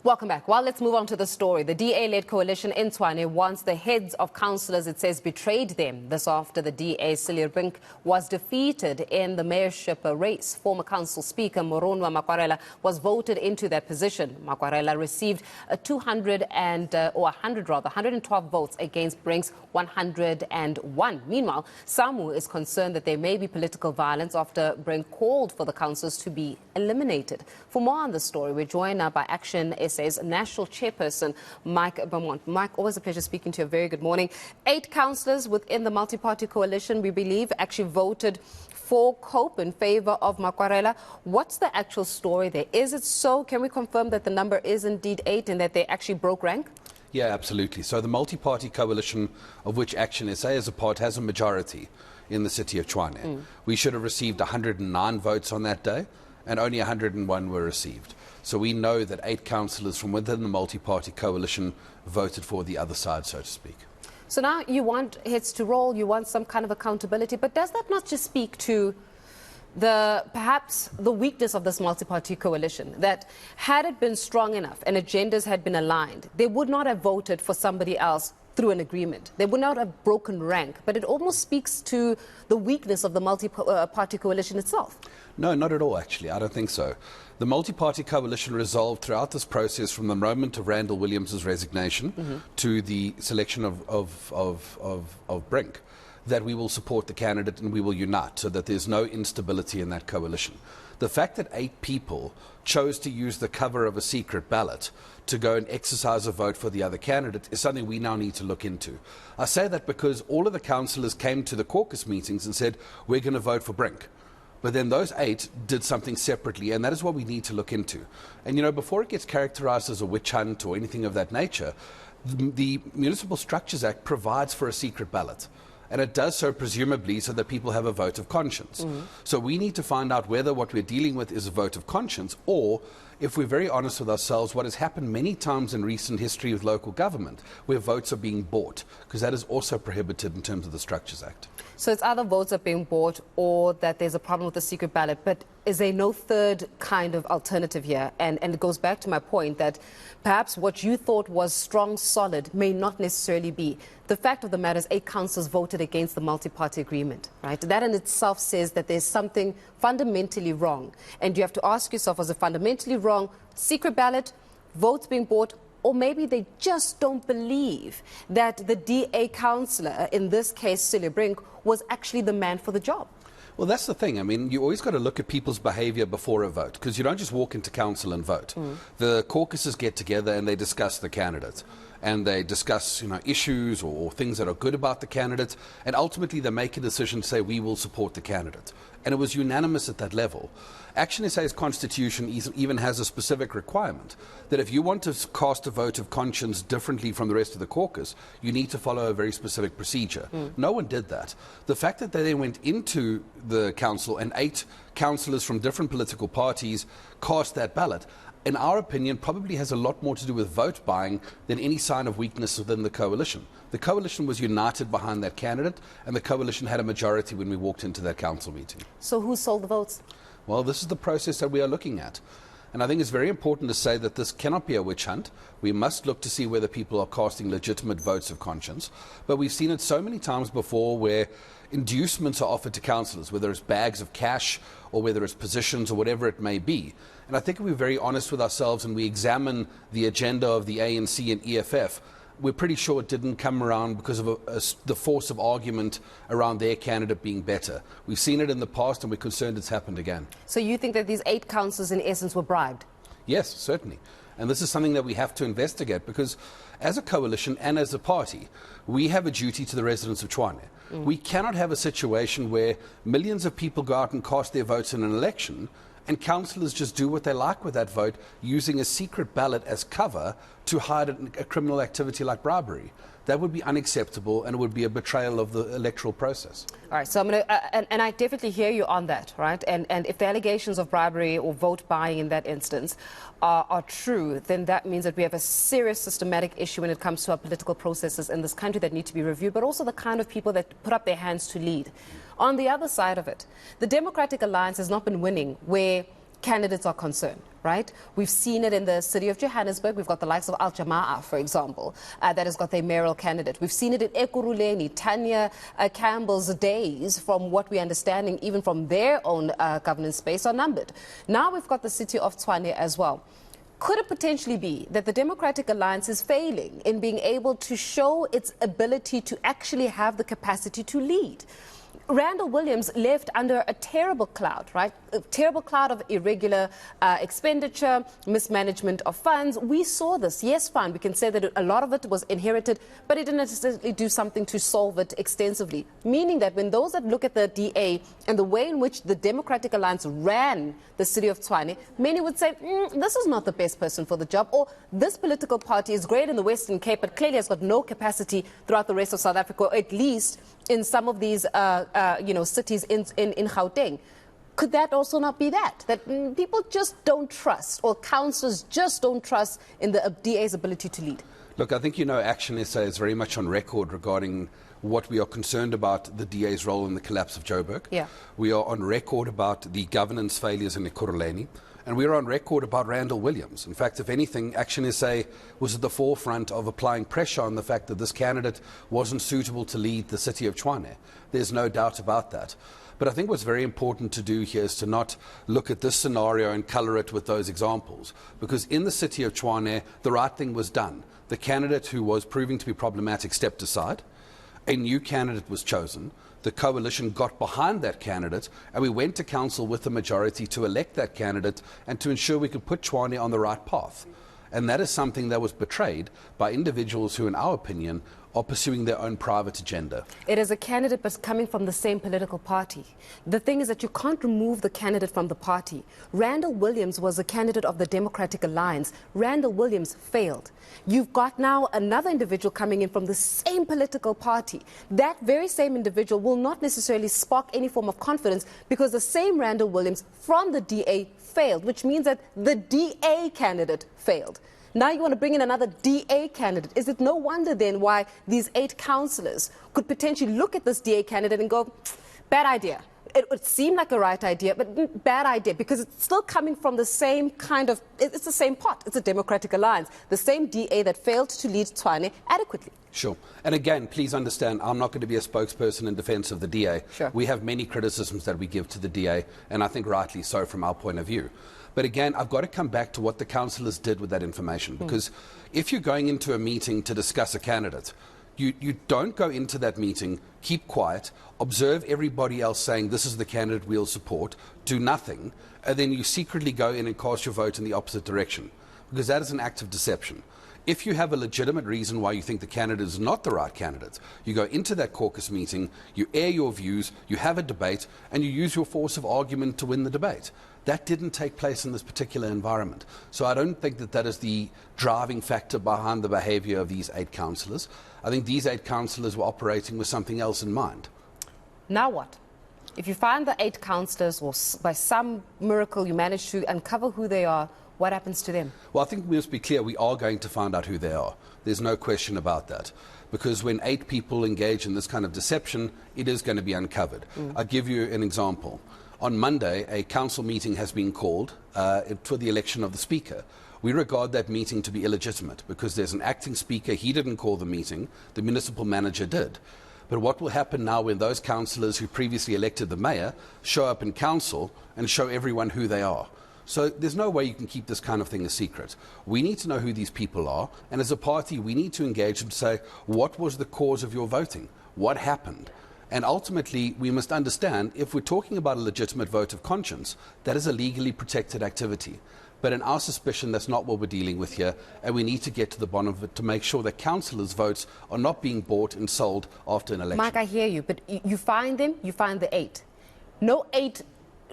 Welcome back. Well, let's move on to the story. The DA-led coalition in Tshwane wants the heads of councillors, it says, betrayed them. This after the DA Cilliers Brink was defeated in the mayorship race. Former council speaker Murunwa Makwarela was voted into that position. Makwarela received 112 votes against Brink's 101. Meanwhile, SAMU is concerned that there may be political violence after Brink called for the councillors to be eliminated. For more on the story, we're joined now by Action SA's National Chairperson, Beaumont. Mike, always a pleasure speaking to you. Very good morning. 8 councillors within the multi-party coalition, we believe, actually voted for COPE in favour of Makwarela. What's the actual story there? Is it so? Can we confirm that the number is indeed 8 and that they actually broke rank? Yeah, absolutely. So the multi-party coalition of which Action SA is a part has a majority in the city of Tshwane. We should have received 109 votes on that day, and only 101 were received. So we know that 8 councillors from within the multi-party coalition voted for the other side, so to speak. So now you want heads to roll, you want some kind of accountability, but does that not just speak to perhaps the weakness of this multi-party coalition, that had it been strong enough and agendas had been aligned, they would not have voted for somebody else through an agreement. They would not have broken rank, but it almost speaks to the weakness of the multi-party coalition itself. No, not at all, actually. I don't think so. The multi-party coalition resolved throughout this process, from the moment of Randall Williams' resignation to the selection of Brink, that we will support the candidate and we will unite so that there's no instability in that coalition. The fact that 8 people chose to use the cover of a secret ballot to go and exercise a vote for the other candidate is something we now need to look into. I say that because all of the councillors came to the caucus meetings and said, we're going to vote for Brink. But then those 8 did something separately, and that is what we need to look into. And, you know, before it gets characterized as a witch hunt or anything of that nature, the Municipal Structures Act provides for a secret ballot. And it does so presumably so that people have a vote of conscience. So we need to find out whether what we're dealing with is a vote of conscience, or, if we're very honest with ourselves, what has happened many times in recent history with local government, where votes are being bought, because that is also prohibited in terms of the Structures Act. So it's either votes are being bought or that there's a problem with the secret ballot, but is there no third kind of alternative here? And it goes back to my point that perhaps what you thought was strong, solid, may not necessarily be. The fact of the matter is 8 councillors voted against the multi-party agreement, right? That in itself says that there's something fundamentally wrong. And you have to ask yourself, was it fundamentally wrong? Secret ballot, votes being bought, or maybe they just don't believe that the DA councillor, in this case Cilliers Brink, was actually the man for the job. Well, that's the thing. I mean, you always got to look at people's behaviour before a vote, because you don't just walk into council and vote. The caucuses get together and they discuss the candidate, and they discuss, you know, issues or things that are good about the candidate, and ultimately they make a decision to say we will support the candidate. And it was unanimous at that level. Action SA's constitution even has a specific requirement that if you want to cast a vote of conscience differently from the rest of the caucus, you need to follow a very specific procedure. No one did that. The fact that they then went into the council and 8 councillors from different political parties cast that ballot, in our opinion, probably has a lot more to do with vote buying than any sign of weakness within the coalition. The coalition was united behind that candidate, and the coalition had a majority when we walked into that council meeting. So who sold the votes? Well, this is the process that we are looking at. And I think it's very important to say that this cannot be a witch hunt. We must look to see whether people are casting legitimate votes of conscience. But we've seen it so many times before where inducements are offered to councillors, whether it's bags of cash or whether it's positions or whatever it may be. And I think if we're very honest with ourselves and we examine the agenda of the ANC and EFF, we're pretty sure it didn't come around because of the force of argument around their candidate being better. We've seen it in the past and we're concerned it's happened again. So you think that these 8 councillors in essence were bribed? Yes, certainly. And this is something that we have to investigate, because as a coalition and as a party, we have a duty to the residents of Tshwane. We cannot have a situation where millions of people go out and cast their votes in an election and councillors just do what they like with that vote, using a secret ballot as cover to hide a criminal activity like bribery. That would be unacceptable, and it would be a betrayal of the electoral process. All right, so I'm going to, and I definitely hear you on that, right? And if the allegations of bribery or vote buying in that instance are true, then that means that we have a serious systematic issue when it comes to our political processes in this country that need to be reviewed, but also the kind of people that put up their hands to lead. On the other side of it, the Democratic Alliance has not been winning, where candidates are concerned, right? We've seen it in the city of Johannesburg. We've got the likes of Al Jamaa, for example, that has got their mayoral candidate. We've seen it in Ekurhuleni, Tanya Campbell's days, from what we're understanding, even from their own governance space, are numbered. Now we've got the city of Tshwane as well. Could it potentially be that the Democratic Alliance is failing in being able to show its ability to actually have the capacity to lead? Randall Williams left under a terrible cloud, right? A terrible cloud of irregular expenditure, mismanagement of funds. We saw this. Yes, fine, we can say that a lot of it was inherited, but it didn't necessarily do something to solve it extensively. Meaning that when those that look at the DA and the way in which the Democratic Alliance ran the city of Tshwane, many would say, this is not the best person for the job, or this political party is great in the Western Cape, but clearly has got no capacity throughout the rest of South Africa, or at least in some of these cities in Gauteng. Could that also not be that people just don't trust, or councillors just don't trust in the DA's ability to lead? Look, I think, Action SA is very much on record regarding what we are concerned about the DA's role in the collapse of Joburg. Yeah. We are on record about the governance failures in Ekurhuleni. And we are on record about Randall Williams. In fact, if anything, Action SA was at the forefront of applying pressure on the fact that this candidate wasn't suitable to lead the city of Tshwane. There's no doubt about that. But I think what's very important to do here is to not look at this scenario and colour it with those examples. Because in the city of Tshwane, the right thing was done. The candidate who was proving to be problematic stepped aside. A new candidate was chosen. The coalition got behind that candidate, and we went to council with the majority to elect that candidate and to ensure we could put Tshwane on the right path. And that is something that was betrayed by individuals who, in our opinion, are pursuing their own private agenda. It is a candidate but coming from the same political party. The thing is that you can't remove the candidate from the party. Randall Williams was a candidate of the Democratic Alliance. Randall Williams failed. You've got now another individual coming in from the same political party. That very same individual will not necessarily spark any form of confidence, because the same Randall Williams from the DA failed, which means that the DA candidate failed. Now you want to bring in another DA candidate. Is it no wonder then why these 8 councillors could potentially look at this DA candidate and go, bad idea? It would seem like a right idea, but bad idea, because it's still coming from the same kind of, it's the same pot. It's a Democratic Alliance, the same DA that failed to lead Tshwane adequately. Sure. And again, please understand, I'm not going to be a spokesperson in defence of the DA. Sure. We have many criticisms that we give to the DA, and I think rightly so from our point of view. But again, I've got to come back to what the councillors did with that information, because if you're going into a meeting to discuss a candidate, you don't go into that meeting, keep quiet, observe everybody else saying this is the candidate we'll support, do nothing, and then you secretly go in and cast your vote in the opposite direction, because that is an act of deception. If you have a legitimate reason why you think the candidate is not the right candidate, you go into that caucus meeting, you air your views, you have a debate, and you use your force of argument to win the debate. That didn't take place in this particular environment. So I don't think that that is the driving factor behind the behaviour of these 8 councillors. I think these 8 councillors were operating with something else in mind. Now what? If you find the 8 councillors, or by some miracle you manage to uncover who they are, what happens to them? Well, I think we must be clear, we are going to find out who they are. There's no question about that. Because when 8 people engage in this kind of deception, it is going to be uncovered. I'll give you an example. On Monday, a council meeting has been called for the election of the Speaker. We regard that meeting to be illegitimate because there's an acting Speaker. He didn't call the meeting. The municipal manager did. But what will happen now when those councillors who previously elected the mayor show up in council and show everyone who they are? So there's no way you can keep this kind of thing a secret. We need to know who these people are, and as a party we need to engage and say, what was the cause of your voting? What happened? And ultimately we must understand, if we're talking about a legitimate vote of conscience, that is a legally protected activity. But in our suspicion, that's not what we're dealing with here, and we need to get to the bottom of it to make sure that councillors' votes are not being bought and sold after an election. Mike, I hear you, but you find them, you find the 8. No 8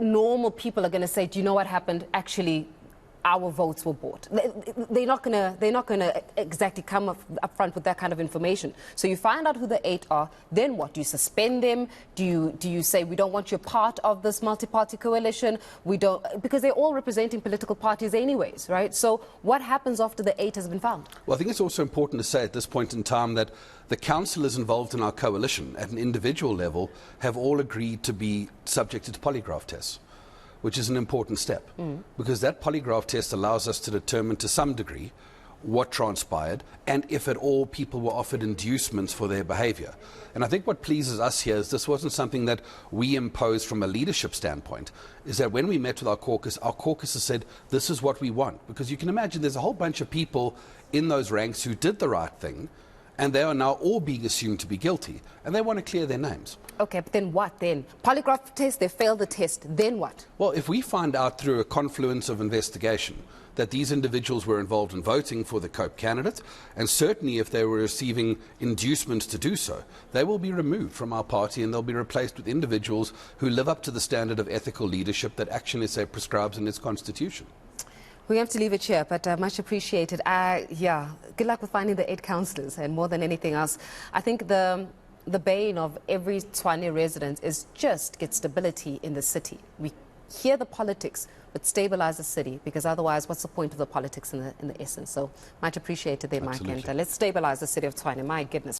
normal people are going to say, do you know what happened? Actually, our votes were bought. They're not going to exactly come up front with that kind of information. So you find out who the 8 are. Then what? Do you suspend them? Do you say we don't want you part of this multi-party coalition? We don't, because they're all representing political parties anyways, right? So what happens after the 8 has been found? Well, I think it's also important to say at this point in time that the councillors involved in our coalition at an individual level have all agreed to be subjected to polygraph tests. which is an important step, because that polygraph test allows us to determine to some degree what transpired and if at all people were offered inducements for their behaviour. And I think what pleases us here is this wasn't something that we imposed from a leadership standpoint, is that when we met with our caucus has said this is what we want, because you can imagine there's a whole bunch of people in those ranks who did the right thing and they are now all being assumed to be guilty and they want to clear their names. Okay, but then what then? Polygraph test, they failed the test, then what? Well, if we find out through a confluence of investigation that these individuals were involved in voting for the COPE candidate, and certainly if they were receiving inducements to do so, they will be removed from our party and they'll be replaced with individuals who live up to the standard of ethical leadership that Action SA prescribes in its constitution. We have to leave it here, but much appreciated. Yeah, good luck with finding the 8 councillors, and more than anything else, I think the bane of every Tshwane resident is just get stability in the city. We hear the politics, but stabilize the city, because otherwise what's the point of the politics in the essence? So much appreciated there, Mike, and let's stabilize the city of Tshwane. My goodness.